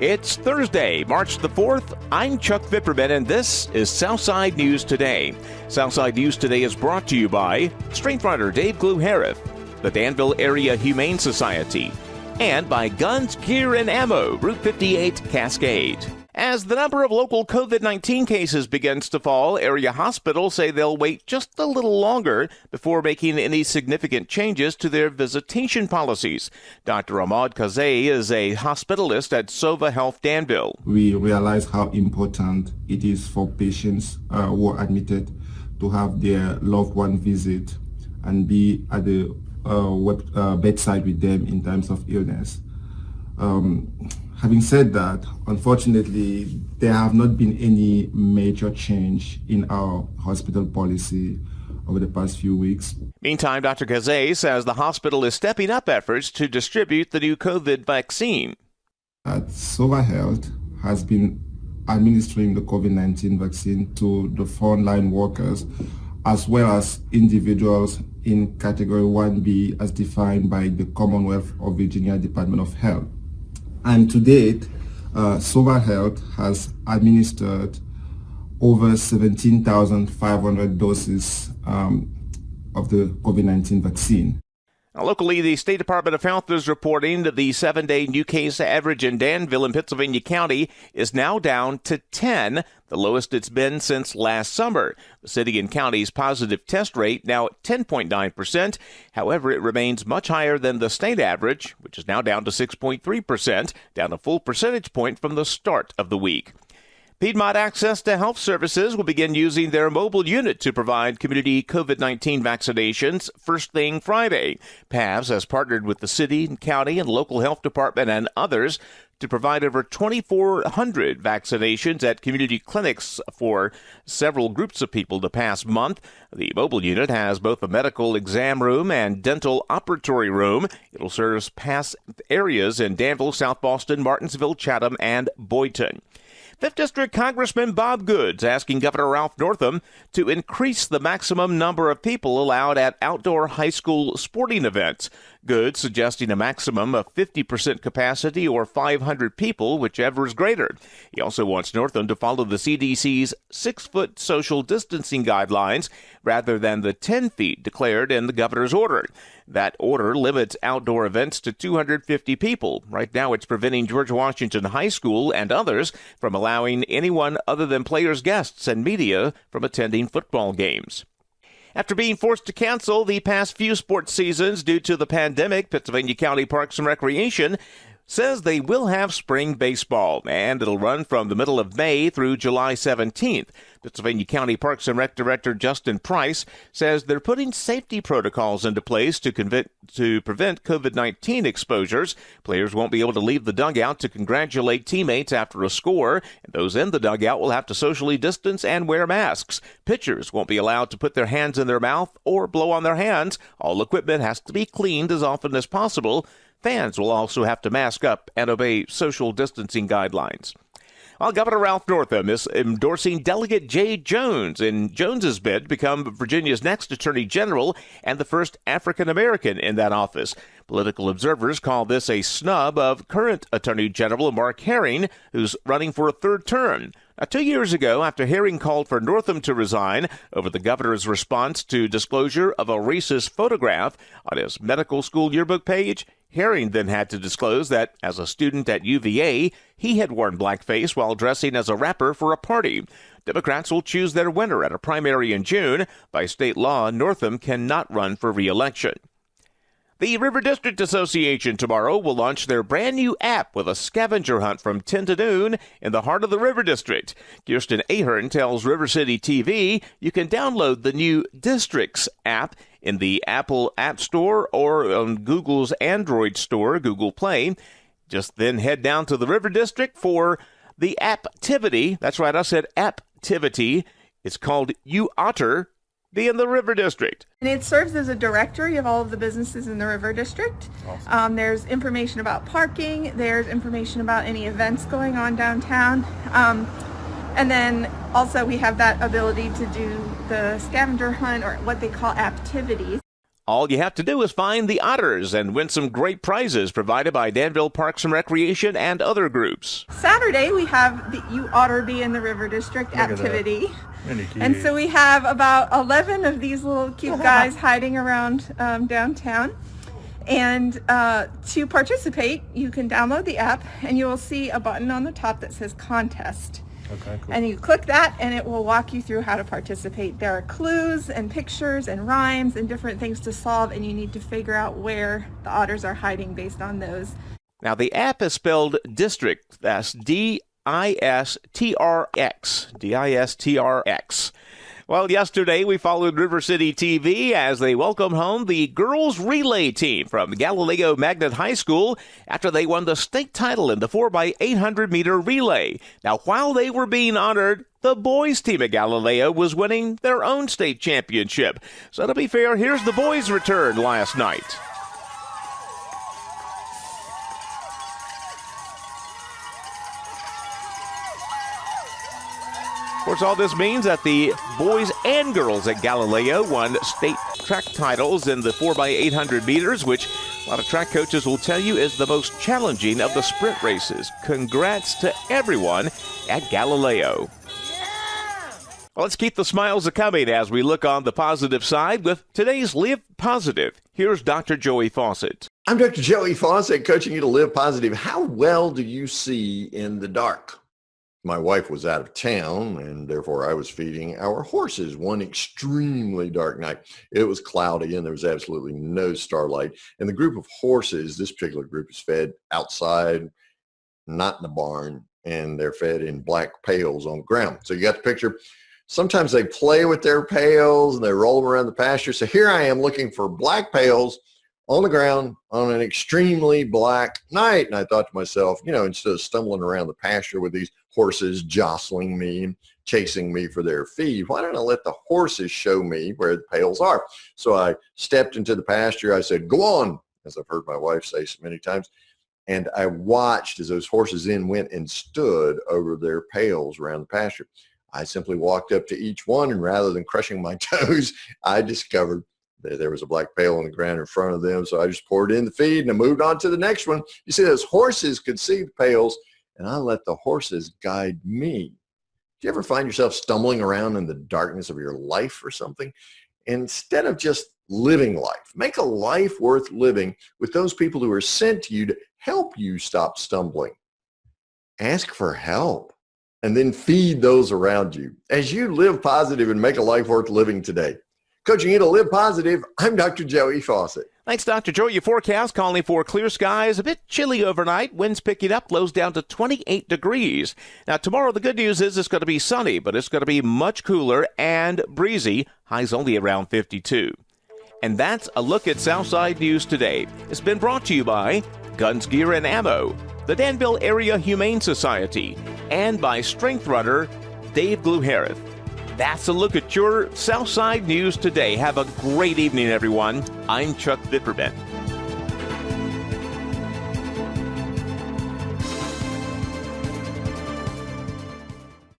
It's Thursday, March the 4th. I'm Chuck Vipperman, and this is Southside News Today. Southside News Today is brought to you by strength runner Dave Glue-Harris, the Danville Area Humane Society, and by Guns, Gear, and Ammo, Route 58 Cascade. As the number of local COVID-19 cases begins to fall, area hospitals say they'll wait just a little longer before making any significant changes to their visitation policies. Dr. Ahmad Kazay is a hospitalist at Sova Health Danville. We realize how important it is for patients who are admitted to have their loved one visit and be at the bedside with them in times of illness. Having said that, unfortunately, there have not been any major change in our hospital policy over the past few weeks. Meantime, Dr. Kazay says the hospital is stepping up efforts to distribute the new COVID vaccine. Sova Health has been administering the COVID-19 vaccine to the frontline workers as well as individuals in Category 1B as defined by the Commonwealth of Virginia Department of Health. And to date, Sova Health has administered over 17,500 doses of the COVID-19 vaccine. Now, locally, the State Department of Health is reporting that the 7-day new case average in Danville in Pittsylvania County is now down to 10, the lowest it's been since last summer. The city and county's positive test rate now at 10.9%. However, it remains much higher than the state average, which is now down to 6.3%, down a full percentage point from the start of the week. Piedmont Access to Health Services will begin using their mobile unit to provide community COVID-19 vaccinations first thing Friday. PAVS has partnered with the city and county and local health department and others to provide over 2,400 vaccinations at community clinics for several groups of people the past month. The mobile unit has both a medical exam room and dental operatory room. It'll serve past areas in Danville, South Boston, Martinsville, Chatham, and Boynton. 5th District Congressman Bob Goods asking Governor Ralph Northam to increase the maximum number of people allowed at outdoor high school sporting events. Goods suggesting a maximum of 50% capacity or 500 people, whichever is greater. He also wants Northam to follow the CDC's 6-foot social distancing guidelines rather than the 10 feet declared in the governor's order. That order limits outdoor events to 250 people. Right now, it's preventing George Washington High School and others from allowing anyone other than players, guests, and media from attending football games. After being forced to cancel the past few sports seasons due to the pandemic, Pittsylvania County Parks and Recreation says they will have spring baseball, and it'll run from the middle of May through July 17th. Pittsylvania County Parks and Rec Director Justin Price says they're putting safety protocols into place to prevent COVID-19 exposures. Players won't be able to leave the dugout to congratulate teammates after a score, and those in the dugout will have to socially distance and wear masks. Pitchers won't be allowed to put their hands in their mouth or blow on their hands. All equipment has to be cleaned as often as possible. Fans will also have to mask up and obey social distancing guidelines. While Governor Ralph Northam is endorsing Delegate Jay Jones in Jones's bid to become Virginia's next Attorney General and the first African American in that office. Political observers call this a snub of current Attorney General Mark Herring, who's running for a third term. Now, 2 years ago, after Herring called for Northam to resign over the governor's response to disclosure of a racist photograph on his medical school yearbook page, Herring then had to disclose that, as a student at UVA, he had worn blackface while dressing as a rapper for a party. Democrats will choose their winner at a primary in June. By state law, Northam cannot run for re-election. The River District Association tomorrow will launch their brand new app with a scavenger hunt from 10 to noon in the heart of the River District. Kirsten Ahern tells River City TV you can download the new Districts app in the Apple App Store or on Google's Android store, Google Play. Just then head down to the River District for the Apptivity. That's right, I said Apptivity. It's called You Otter Be in the River District. And it serves as a directory of all of the businesses in the River District. Awesome. There's information about parking. There's information about any events going on downtown. And then also we have that ability to do the scavenger hunt, or what they call activities. All you have to do is find the otters and win some great prizes provided by Danville Parks and Recreation and other groups. Saturday, we have the You Otter Be in the River District activity. Really cute. And so we have about 11 of these little cute guys hiding around downtown. And to participate, you can download the app and you will see a button on the top that says contest. Okay, cool. And you click that and it will walk you through how to participate. There are clues and pictures and rhymes and different things to solve, and you need to figure out where the otters are hiding based on those. Now, the app is spelled district. That's D-I-S-T-R-X. D-I-S-T-R-X. Well, yesterday we followed River City TV as they welcomed home the girls relay team from Galileo Magnet High School after they won the state title in the 4x800 meter relay. Now, while they were being honored, the boys team at Galileo was winning their own state championship. So to be fair, here's the boys' return last night. Of course, all this means that the boys and girls at Galileo won state track titles in the 4x800 meters, which a lot of track coaches will tell you is the most challenging of the sprint races. Congrats to everyone at Galileo. Well, let's keep the smiles a-coming as we look on the positive side with today's Live Positive. Here's Dr. Joey Fawcett. I'm Dr. Joey Fawcett, coaching you to live positive. How well do you see in the dark? My wife was out of town, and therefore I was feeding our horses one extremely dark night. It was cloudy, and there was absolutely no starlight. And the group of horses, this particular group, is fed outside, not in the barn, and they're fed in black pails on the ground. So you got the picture. Sometimes they play with their pails, and they roll them around the pasture. So here I am looking for black pails on the ground on an extremely black night. And I thought to myself, instead of stumbling around the pasture with these horses jostling me, chasing me for their feed, why don't I let the horses show me where the pails are? So I stepped into the pasture. I said, go on, as I've heard my wife say so many times. And I watched as those horses then went and stood over their pails around the pasture. I simply walked up to each one, and rather than crushing my toes, I discovered there was a black pail on the ground in front of them. So I just poured in the feed and I moved on to the next one. You see, those horses could see the pails, and I let the horses guide me. Do you ever find yourself stumbling around in the darkness of your life or something? Instead of just living life, make a life worth living with those people who are sent to you to help you stop stumbling. Ask for help and then feed those around you as you live positive and make a life worth living today. Coaching you to live positive, I'm Dr. Joey Fawcett. Thanks, Dr. Joe. Your forecast calling for clear skies, a bit chilly overnight, winds picking up, lows down to 28 degrees. Now, tomorrow, the good news is it's going to be sunny, but it's going to be much cooler and breezy, highs only around 52. And that's a look at Southside News today. It's been brought to you by Guns, Gear, and Ammo, the Danville Area Humane Society, and by Strength Runner Dave Gluharith. That's a look at your Southside News today. Have a great evening, everyone. I'm Chuck Bitterman.